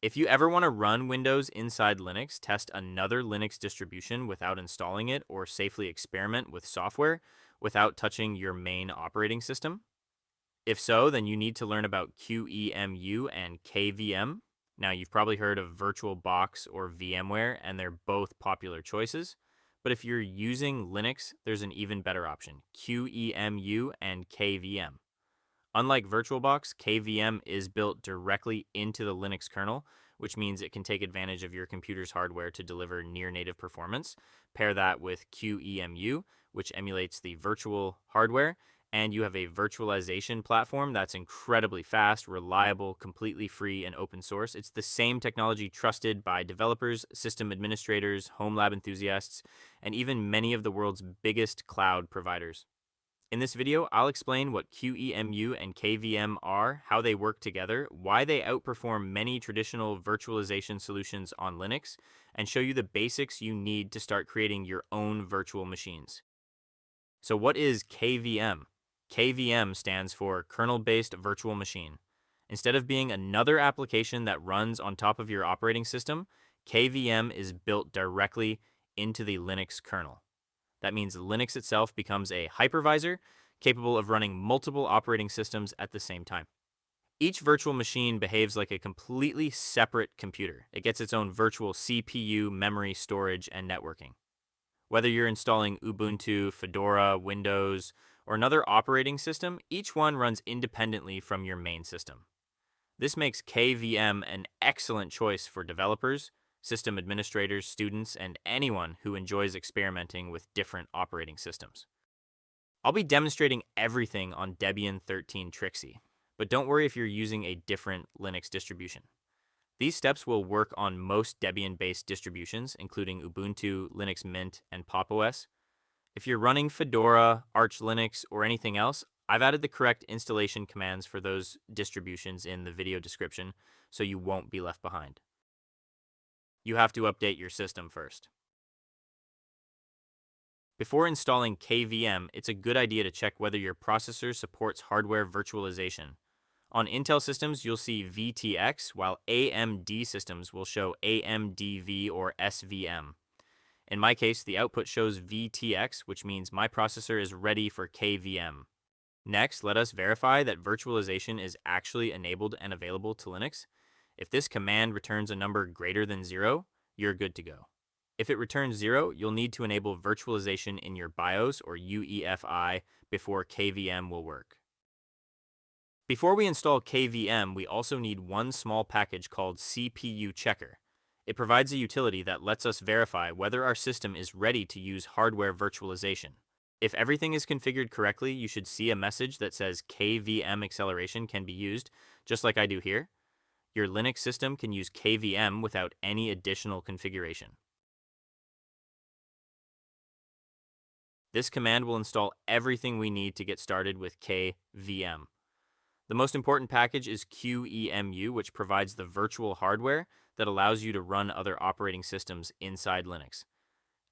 If you ever want to run Windows inside Linux, test another Linux distribution without installing it, or safely experiment with software without touching your main operating system. If so, then you need to learn about QEMU and KVM. Now, you've probably heard of VirtualBox or VMware, and they're both popular choices. But if you're using Linux, there's an even better option, QEMU and KVM. Unlike VirtualBox, KVM is built directly into the Linux kernel, which means it can take advantage of your computer's hardware to deliver near-native performance. Pair that with QEMU, which emulates the virtual hardware, and you have a virtualization platform that's incredibly fast, reliable, completely free, and open source. It's the same technology trusted by developers, system administrators, home lab enthusiasts, and even many of the world's biggest cloud providers. In this video, I'll explain what QEMU and KVM are, how they work together, why they outperform many traditional virtualization solutions on Linux, and show you the basics you need to start creating your own virtual machines. So what is KVM? KVM stands for Kernel-Based Virtual Machine. Instead of being another application that runs on top of your operating system, KVM is built directly into the Linux kernel. That means Linux itself becomes a hypervisor capable of running multiple operating systems at the same time. Each virtual machine behaves like a completely separate computer. It gets its own virtual CPU, memory, storage, and networking. Whether you're installing Ubuntu, Fedora, Windows, or another operating system, each one runs independently from your main system. This makes KVM an excellent choice for developers, system administrators, students, and anyone who enjoys experimenting with different operating systems. I'll be demonstrating everything on Debian 13 Trixie, but don't worry if you're using a different Linux distribution. These steps will work on most Debian-based distributions, including Ubuntu, Linux Mint, and Pop! OS. If you're running Fedora, Arch Linux, or anything else, I've added the correct installation commands for those distributions in the video description, so you won't be left behind. You have to update your system first. Before installing KVM, it's a good idea to check whether your processor supports hardware virtualization. On Intel systems, you'll see VTX, while AMD systems will show AMDV or SVM. In my case, the output shows VTX, which means my processor is ready for KVM. Next, let us verify that virtualization is actually enabled and available to Linux. If this command returns a number greater than 0, you're good to go. If it returns 0, you'll need to enable virtualization in your BIOS or UEFI before KVM will work. Before we install KVM, we also need one small package called CPU checker. It provides a utility that lets us verify whether our system is ready to use hardware virtualization. If everything is configured correctly, you should see a message that says KVM acceleration can be used, just like I do here. Your Linux system can use KVM without any additional configuration. This command will install everything we need to get started with KVM. The most important package is QEMU, which provides the virtual hardware that allows you to run other operating systems inside Linux.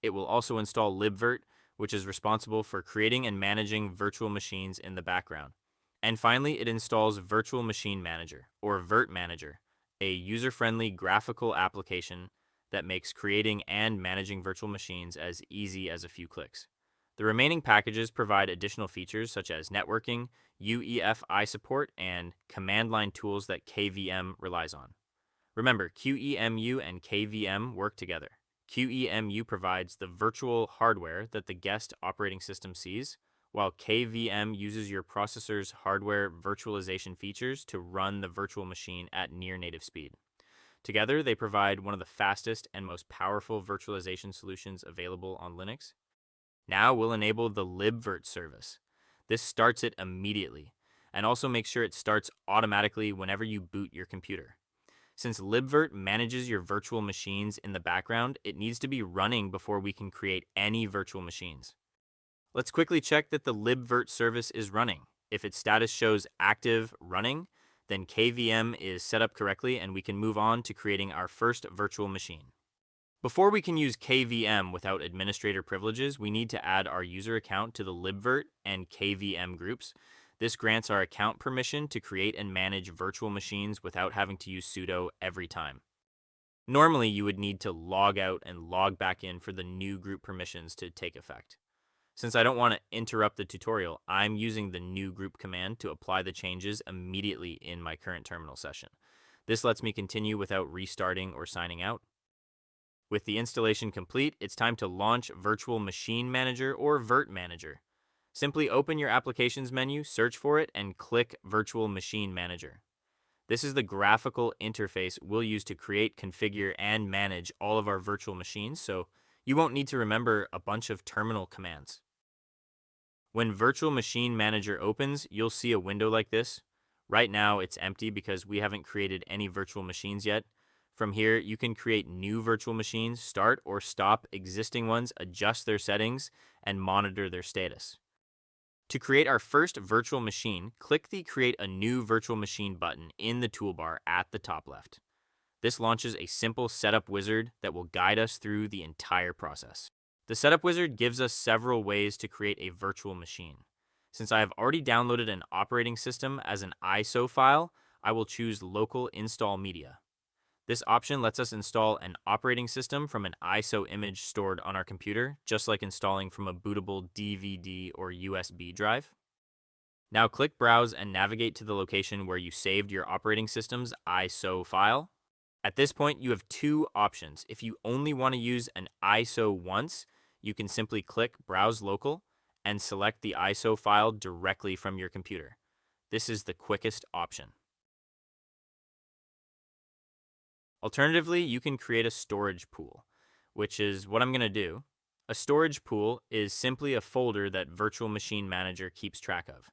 It will also install libvirt, which is responsible for creating and managing virtual machines in the background. And finally, it installs Virtual Machine Manager, or virt-manager, a user-friendly graphical application that makes creating and managing virtual machines as easy as a few clicks. The remaining packages provide additional features such as networking, UEFI support, and command line tools that KVM relies on. Remember, QEMU and KVM work together. QEMU provides the virtual hardware that the guest operating system sees, while KVM uses your processor's hardware virtualization features to run the virtual machine at near native speed. Together, they provide one of the fastest and most powerful virtualization solutions available on Linux. Now we'll enable the libvirt service. This starts it immediately, and also makes sure it starts automatically whenever you boot your computer. Since libvirt manages your virtual machines in the background, it needs to be running before we can create any virtual machines. Let's quickly check that the libvirt service is running. If its status shows active running, then KVM is set up correctly and we can move on to creating our first virtual machine. Before we can use KVM without administrator privileges, we need to add our user account to the libvirt and KVM groups. This grants our account permission to create and manage virtual machines without having to use sudo every time. Normally, you would need to log out and log back in for the new group permissions to take effect. Since I don't want to interrupt the tutorial, I'm using the new group command to apply the changes immediately in my current terminal session. This lets me continue without restarting or signing out. With the installation complete, it's time to launch Virtual Machine Manager or virt-manager. Simply open your Applications menu, search for it, and click Virtual Machine Manager. This is the graphical interface we'll use to create, configure, and manage all of our virtual machines, so you won't need to remember a bunch of terminal commands. When Virtual Machine Manager opens, you'll see a window like this. Right now, it's empty because we haven't created any virtual machines yet. From here, you can create new virtual machines, start or stop existing ones, adjust their settings, and monitor their status. To create our first virtual machine, click the Create a New Virtual Machine button in the toolbar at the top left. This launches a simple setup wizard that will guide us through the entire process. The setup wizard gives us several ways to create a virtual machine. Since I have already downloaded an operating system as an ISO file, I will choose Local Install Media. This option lets us install an operating system from an ISO image stored on our computer, just like installing from a bootable DVD or USB drive. Now click Browse and navigate to the location where you saved your operating system's ISO file. At this point, you have two options. If you only want to use an ISO once, you can simply click Browse Local and select the ISO file directly from your computer. This is the quickest option. Alternatively, you can create a storage pool, which is what I'm going to do. A storage pool is simply a folder that Virtual Machine Manager keeps track of.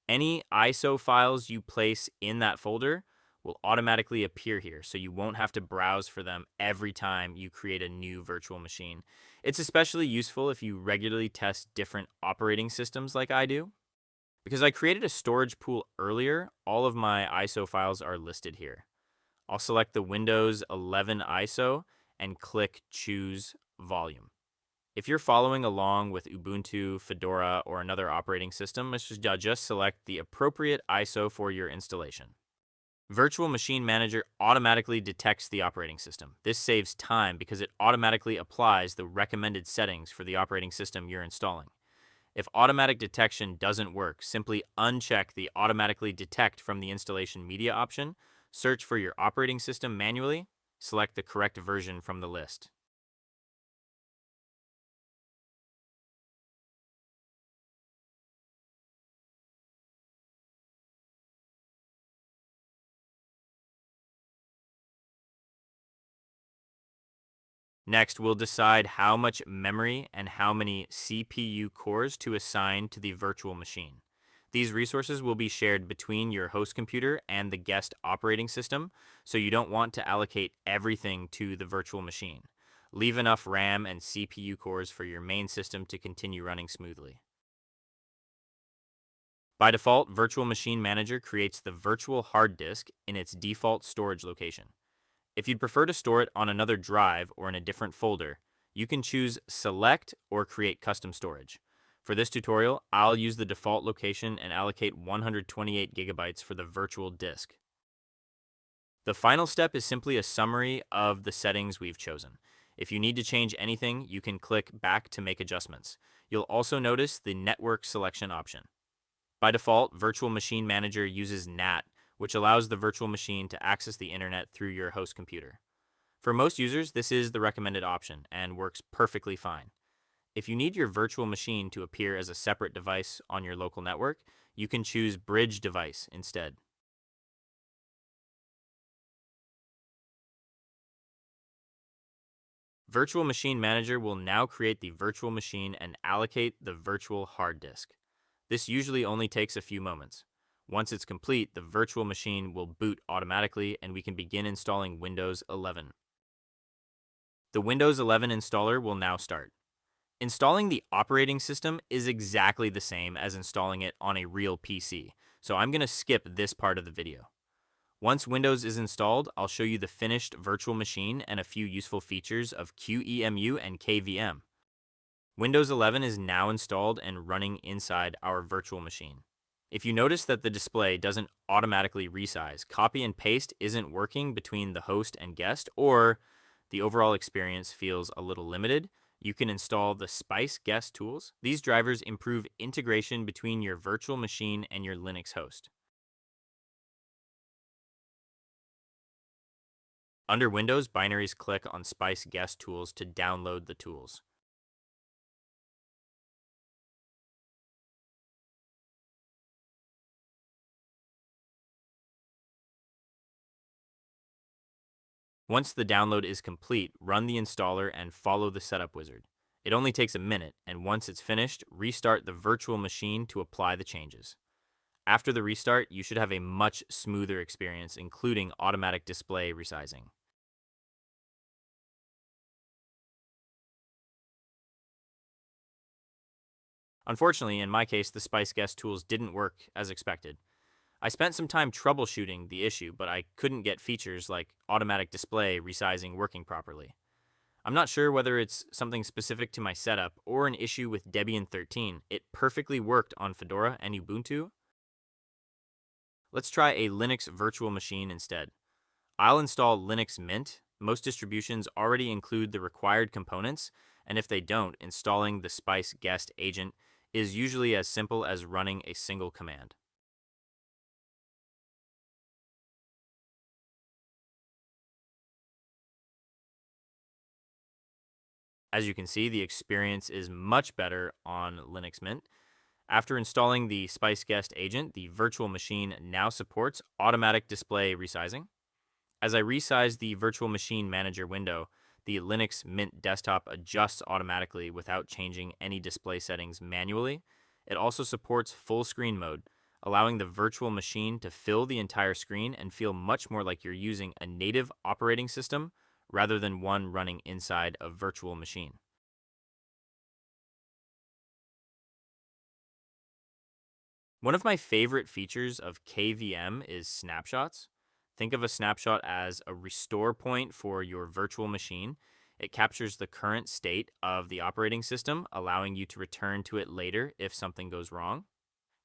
Any ISO files you place in that folder will automatically appear here, so you won't have to browse for them every time you create a new virtual machine. It's especially useful if you regularly test different operating systems like I do. Because I created a storage pool earlier, all of my ISO files are listed here. I'll select the Windows 11 ISO and click Choose Volume. If you're following along with Ubuntu, Fedora, or another operating system, just select the appropriate ISO for your installation. Virtual Machine Manager automatically detects the operating system. This saves time because it automatically applies the recommended settings for the operating system you're installing. If automatic detection doesn't work, simply uncheck the Automatically Detect from the Installation Media option, search for your operating system manually, select the correct version from the list. Next, we'll decide how much memory and how many CPU cores to assign to the virtual machine. These resources will be shared between your host computer and the guest operating system, so you don't want to allocate everything to the virtual machine. Leave enough RAM and CPU cores for your main system to continue running smoothly. By default, Virtual Machine Manager creates the virtual hard disk in its default storage location. If you'd prefer to store it on another drive or in a different folder, you can choose Select or Create Custom Storage. For this tutorial, I'll use the default location and allocate 128 gigabytes for the virtual disk. The final step is simply a summary of the settings we've chosen. If you need to change anything, you can click Back to make adjustments. You'll also notice the Network Selection option. By default, Virtual Machine Manager uses NAT, which allows the virtual machine to access the internet through your host computer. For most users, this is the recommended option and works perfectly fine. If you need your virtual machine to appear as a separate device on your local network, you can choose Bridge Device instead. Virtual Machine Manager will now create the virtual machine and allocate the virtual hard disk. This usually only takes a few moments. Once it's complete, the virtual machine will boot automatically and we can begin installing Windows 11. The Windows 11 installer will now start. Installing the operating system is exactly the same as installing it on a real PC, so I'm going to skip this part of the video. Once Windows is installed, I'll show you the finished virtual machine and a few useful features of QEMU and KVM. Windows 11 is now installed and running inside our virtual machine. If you notice that the display doesn't automatically resize, copy and paste isn't working between the host and guest, or the overall experience feels a little limited, you can install the Spice Guest tools. These drivers improve integration between your virtual machine and your Linux host. Under Windows, binaries click on Spice Guest tools to download the tools. Once the download is complete, run the installer and follow the setup wizard. It only takes a minute, and once it's finished, restart the virtual machine to apply the changes. After the restart, you should have a much smoother experience, including automatic display resizing. Unfortunately, in my case, the Spice Guest tools didn't work as expected. I spent some time troubleshooting the issue, but I couldn't get features like automatic display resizing working properly. I'm not sure whether it's something specific to my setup or an issue with Debian 13. It perfectly worked on Fedora and Ubuntu. Let's try a Linux virtual machine instead. I'll install Linux Mint. Most distributions already include the required components, and if they don't, installing the Spice Guest agent is usually as simple as running a single command. As you can see, the experience is much better on Linux Mint. After installing the Spice Guest agent, the virtual machine now supports automatic display resizing. As I resize the virtual machine manager window, the Linux Mint desktop adjusts automatically without changing any display settings manually. It also supports full screen mode, allowing the virtual machine to fill the entire screen and feel much more like you're using a native operating system rather than one running inside a virtual machine. One of my favorite features of KVM is snapshots. Think of a snapshot as a restore point for your virtual machine. It captures the current state of the operating system, allowing you to return to it later if something goes wrong.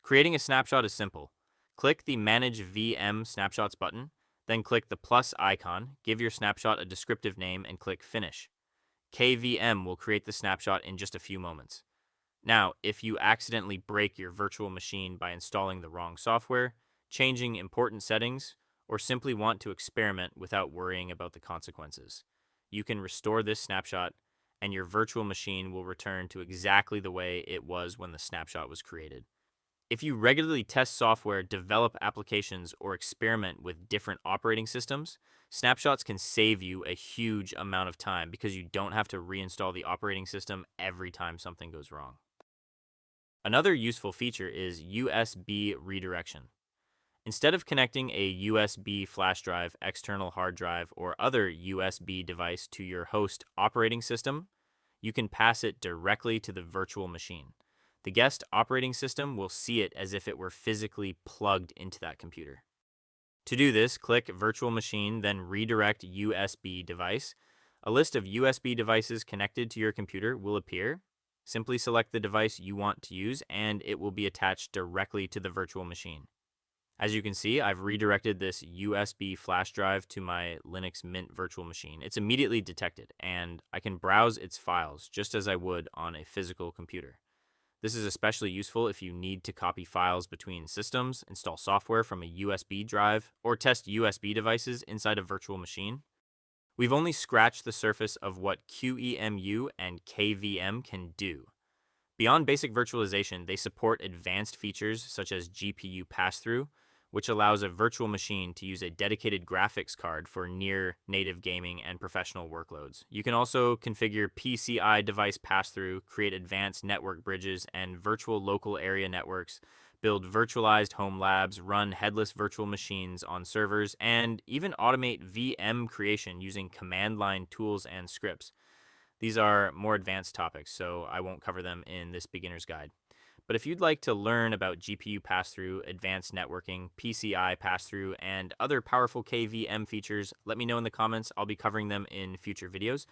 Creating a snapshot is simple. Click the Manage VM Snapshots button, then click the plus icon, give your snapshot a descriptive name, and click Finish. KVM will create the snapshot in just a few moments. Now, if you accidentally break your virtual machine by installing the wrong software, changing important settings, or simply want to experiment without worrying about the consequences, you can restore this snapshot and your virtual machine will return to exactly the way it was when the snapshot was created. If you regularly test software, develop applications, or experiment with different operating systems, snapshots can save you a huge amount of time because you don't have to reinstall the operating system every time something goes wrong. Another useful feature is USB redirection. Instead of connecting a USB flash drive, external hard drive, or other USB device to your host operating system, you can pass it directly to the virtual machine. The guest operating system will see it as if it were physically plugged into that computer. To do this, click Virtual Machine, then Redirect USB Device. A list of USB devices connected to your computer will appear. Simply select the device you want to use, and it will be attached directly to the virtual machine. As you can see, I've redirected this USB flash drive to my Linux Mint virtual machine. It's immediately detected, and I can browse its files just as I would on a physical computer. This is especially useful if you need to copy files between systems, install software from a USB drive, or test USB devices inside a virtual machine. We've only scratched the surface of what QEMU and KVM can do. Beyond basic virtualization, they support advanced features such as GPU pass-through, which allows a virtual machine to use a dedicated graphics card for near-native gaming and professional workloads. You can also configure PCI device pass-through, create advanced network bridges and virtual local area networks, build virtualized home labs, run headless virtual machines on servers, and even automate VM creation using command line tools and scripts. These are more advanced topics, so I won't cover them in this beginner's guide. But if you'd like to learn about GPU pass-through, advanced networking, PCI pass-through, and other powerful KVM features, let me know in the comments. I'll be covering them in future videos.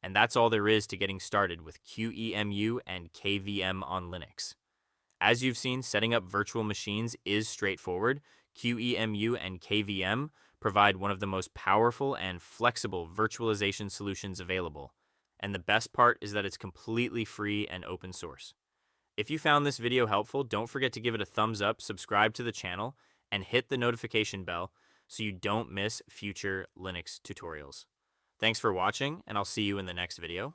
And that's all there is to getting started with QEMU and KVM on Linux. As you've seen, setting up virtual machines is straightforward. QEMU and KVM provide one of the most powerful and flexible virtualization solutions available. And the best part is that it's completely free and open source. If you found this video helpful, don't forget to give it a thumbs up, subscribe to the channel, and hit the notification bell so you don't miss future Linux tutorials. Thanks for watching, and I'll see you in the next video.